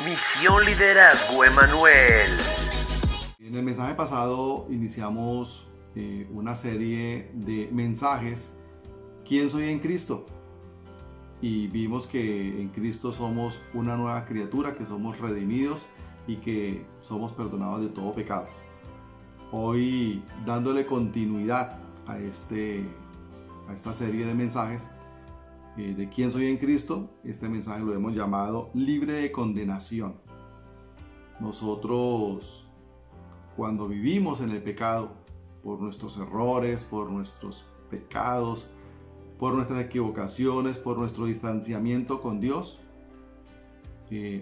Misión Liderazgo Emanuel. En el mensaje pasado iniciamos una serie de mensajes. ¿Quién soy en Cristo? Y vimos que en Cristo somos una nueva criatura, que somos redimidos y que somos perdonados de todo pecado. Hoy, dándole continuidad a esta serie de mensajes de quién soy en Cristo, este mensaje lo hemos llamado libre de condenación. Nosotros, cuando vivimos en el pecado, por nuestros errores, por nuestros pecados, por nuestras equivocaciones, por nuestro distanciamiento con Dios,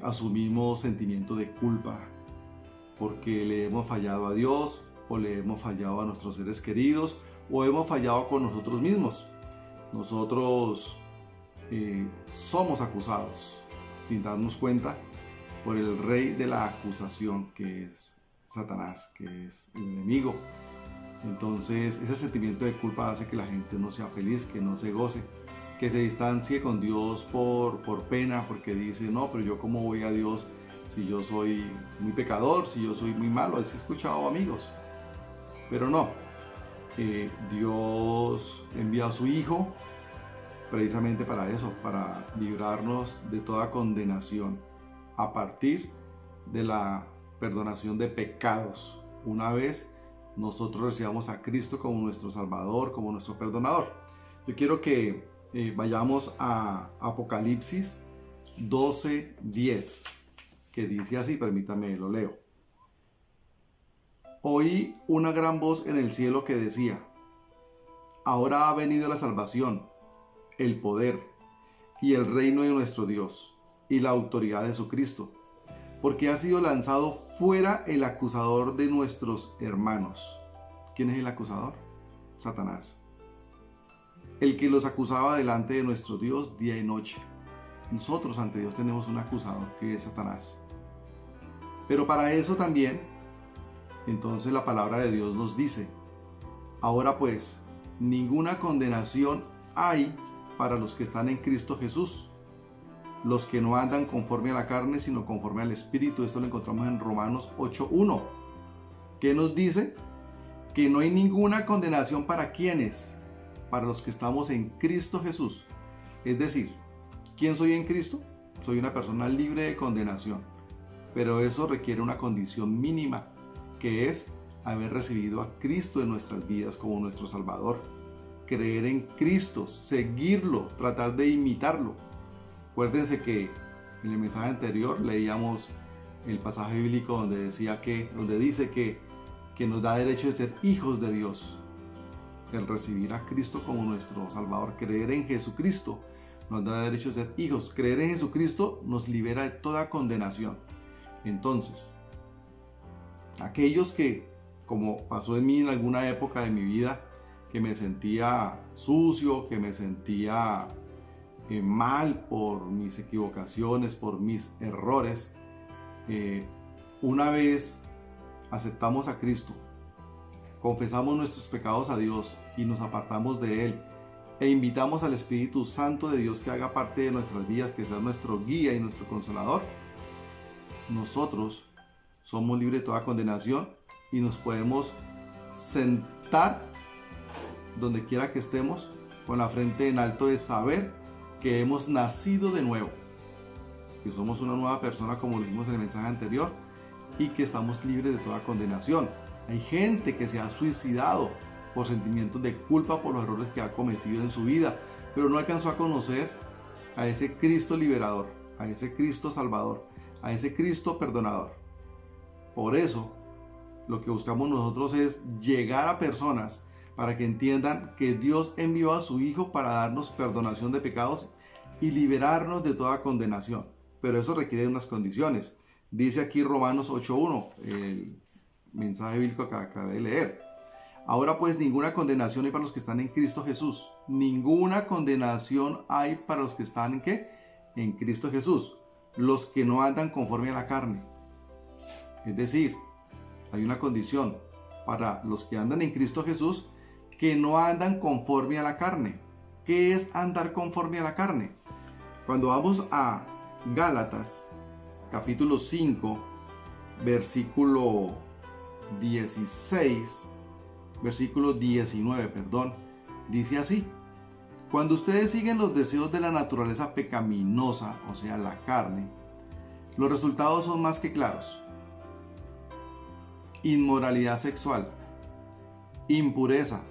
asumimos sentimiento de culpa porque le hemos fallado a Dios, o le hemos fallado a nuestros seres queridos, o hemos fallado con nosotros mismos. Nosotros somos acusados sin darnos cuenta por el rey de la acusación, que es Satanás, que es el enemigo. Entonces ese sentimiento de culpa hace que la gente no sea feliz, que no se goce, que se distancie con Dios por pena, porque dice, no, pero yo cómo voy a Dios si yo soy muy pecador, si yo soy muy malo. Así he escuchado amigos, pero no. Dios envía a su Hijo precisamente para eso, para librarnos de toda condenación a partir de la perdonación de pecados, una vez nosotros recibamos a Cristo como nuestro Salvador, como nuestro perdonador. Yo quiero que vayamos a Apocalipsis 12:10, que dice así, permítame, lo leo. Oí una gran voz en el cielo que decía: ahora ha venido la salvación, el poder y el reino de nuestro Dios y la autoridad de su Cristo, porque ha sido lanzado fuera el acusador de nuestros hermanos. ¿Quién es el acusador? Satanás, el que los acusaba delante de nuestro Dios día y noche. Nosotros ante Dios tenemos un acusador, que es Satanás. Pero para eso también, entonces la palabra de Dios nos dice: ahora pues, ninguna condenación hay para los que están en Cristo Jesús, los que no andan conforme a la carne, sino conforme al Espíritu. Esto lo encontramos en Romanos 8:1. ¿Qué nos dice? Que no hay ninguna condenación para quienes, para los que estamos en Cristo Jesús. Es decir, ¿quién soy en Cristo? Soy una persona libre de condenación, pero eso requiere una condición mínima, que es haber recibido a Cristo en nuestras vidas como nuestro Salvador. Creer en Cristo, seguirlo, tratar de imitarlo. Acuérdense que en el mensaje anterior leíamos el pasaje bíblico donde dice que nos da derecho de ser hijos de Dios. El recibir a Cristo como nuestro Salvador, creer en Jesucristo, nos da derecho de ser hijos. Creer en Jesucristo nos libera de toda condenación. Entonces, aquellos que, como pasó en mí en alguna época de mi vida, que me sentía sucio, que me sentía mal por mis equivocaciones, por mis errores, una vez aceptamos a Cristo, confesamos nuestros pecados a Dios y nos apartamos de Él, e invitamos al Espíritu Santo de Dios que haga parte de nuestras vidas, que sea nuestro guía y nuestro consolador, nosotros somos libres de toda condenación y nos podemos sentar donde quiera que estemos, con la frente en alto, de saber que hemos nacido de nuevo, que somos una nueva persona, como lo dijimos en el mensaje anterior, y que estamos libres de toda condenación. Hay gente que se ha suicidado por sentimientos de culpa por los errores que ha cometido en su vida, pero no alcanzó a conocer a ese Cristo liberador, a ese Cristo salvador, a ese Cristo perdonador. Por eso, lo que buscamos nosotros es llegar a personas para que entiendan que Dios envió a su Hijo para darnos perdonación de pecados y liberarnos de toda condenación. Pero eso requiere unas condiciones. Dice aquí Romanos 8:1, el mensaje bíblico que acabé de leer. Ahora pues, ninguna condenación hay para los que están en Cristo Jesús. Ninguna condenación hay para los que están ¿en qué? En Cristo Jesús. Los que no andan conforme a la carne. Es decir, hay una condición para los que andan en Cristo Jesús, que no andan conforme a la carne. ¿Qué es andar conforme a la carne? Cuando vamos a Gálatas, capítulo 5, versículo 16, versículo 19, dice así: cuando ustedes siguen los deseos de la naturaleza pecaminosa, o sea, la carne, los resultados son más que claros: inmoralidad sexual, impureza,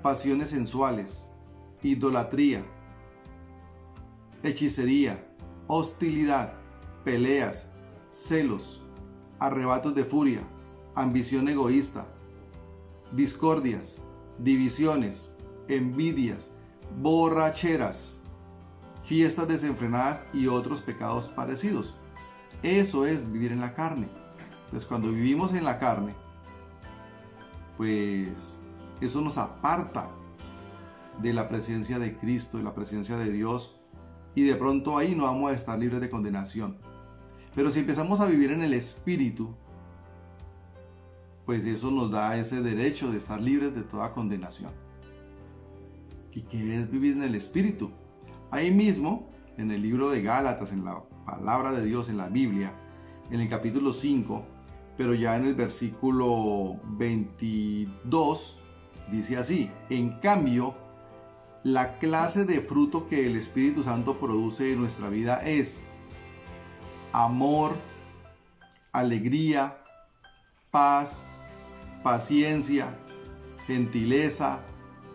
pasiones sensuales, idolatría, hechicería, hostilidad, peleas, celos, arrebatos de furia, ambición egoísta, discordias, divisiones, envidias, borracheras, fiestas desenfrenadas y otros pecados parecidos. Eso es vivir en la carne. Entonces, cuando vivimos en la carne, pues eso nos aparta de la presencia de Cristo, de la presencia de Dios, y de pronto ahí no vamos a estar libres de condenación. Pero si empezamos a vivir en el Espíritu, pues eso nos da ese derecho de estar libres de toda condenación. ¿Y qué es vivir en el Espíritu? Ahí mismo, en el libro de Gálatas, en la palabra de Dios, en la Biblia, en el capítulo 5, pero ya en el versículo 22, dice así: en cambio, la clase de fruto que el Espíritu Santo produce en nuestra vida es amor, alegría, paz, paciencia, gentileza,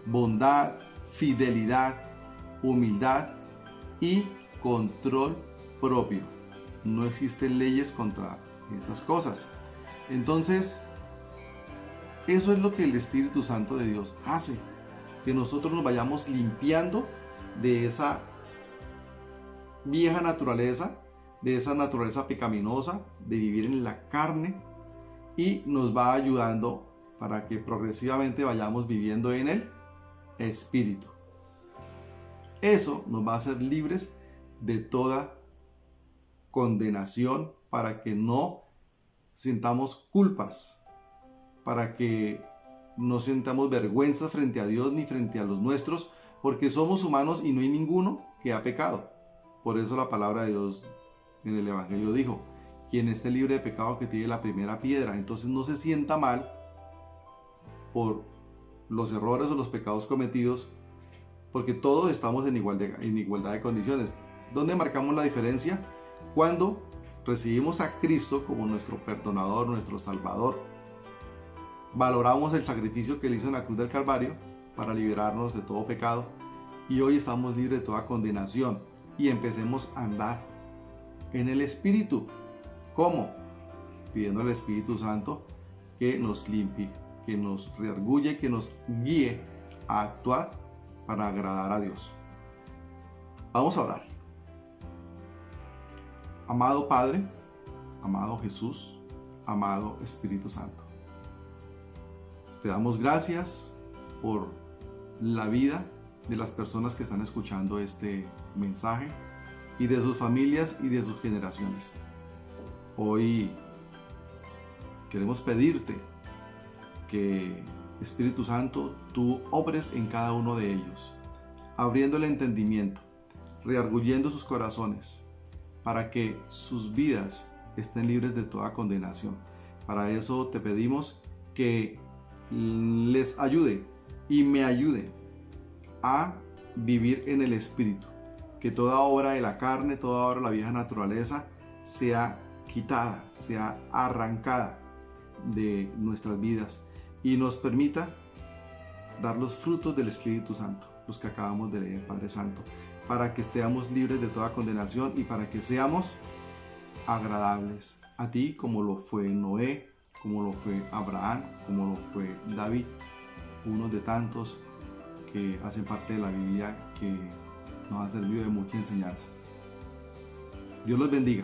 bondad, fidelidad, humildad y control propio. No existen leyes contra estas cosas. Entonces, eso es lo que el Espíritu Santo de Dios hace, que nosotros nos vayamos limpiando de esa vieja naturaleza, de esa naturaleza pecaminosa, de vivir en la carne, y nos va ayudando para que progresivamente vayamos viviendo en el Espíritu. Eso nos va a hacer libres de toda condenación, para que no sintamos culpas, para que no sintamos vergüenza frente a Dios ni frente a los nuestros, porque somos humanos y no hay ninguno que ha pecado. Por eso la palabra de Dios en el Evangelio dijo: quien esté libre de pecado, que tire la primera piedra. Entonces no se sienta mal por los errores o los pecados cometidos, porque todos estamos en igualdad de condiciones. ¿Dónde marcamos la diferencia? Cuando recibimos a Cristo como nuestro perdonador, nuestro salvador, valoramos el sacrificio que Él hizo en la cruz del Calvario para liberarnos de todo pecado, y hoy estamos libres de toda condenación, y empecemos a andar en el Espíritu. ¿Cómo? Pidiendo al Espíritu Santo que nos limpie, que nos redarguye, que nos guíe a actuar para agradar a Dios. Vamos a orar. Amado Padre, amado Jesús, amado Espíritu Santo, te damos gracias por la vida de las personas que están escuchando este mensaje, y de sus familias y de sus generaciones. Hoy queremos pedirte que, Espíritu Santo, tú obres en cada uno de ellos, abriendo el entendimiento, redarguyendo sus corazones, para que sus vidas estén libres de toda condenación. Para eso te pedimos que les ayude y me ayude a vivir en el Espíritu, que toda obra de la carne, toda obra de la vieja naturaleza sea quitada, sea arrancada de nuestras vidas, y nos permita dar los frutos del Espíritu Santo, los que acabamos de leer, Padre Santo, para que estemos libres de toda condenación y para que seamos agradables a ti, como lo fue Noé, como lo fue Abraham, como lo fue David, uno de tantos que hacen parte de la Biblia, que nos ha servido de mucha enseñanza. Dios los bendiga.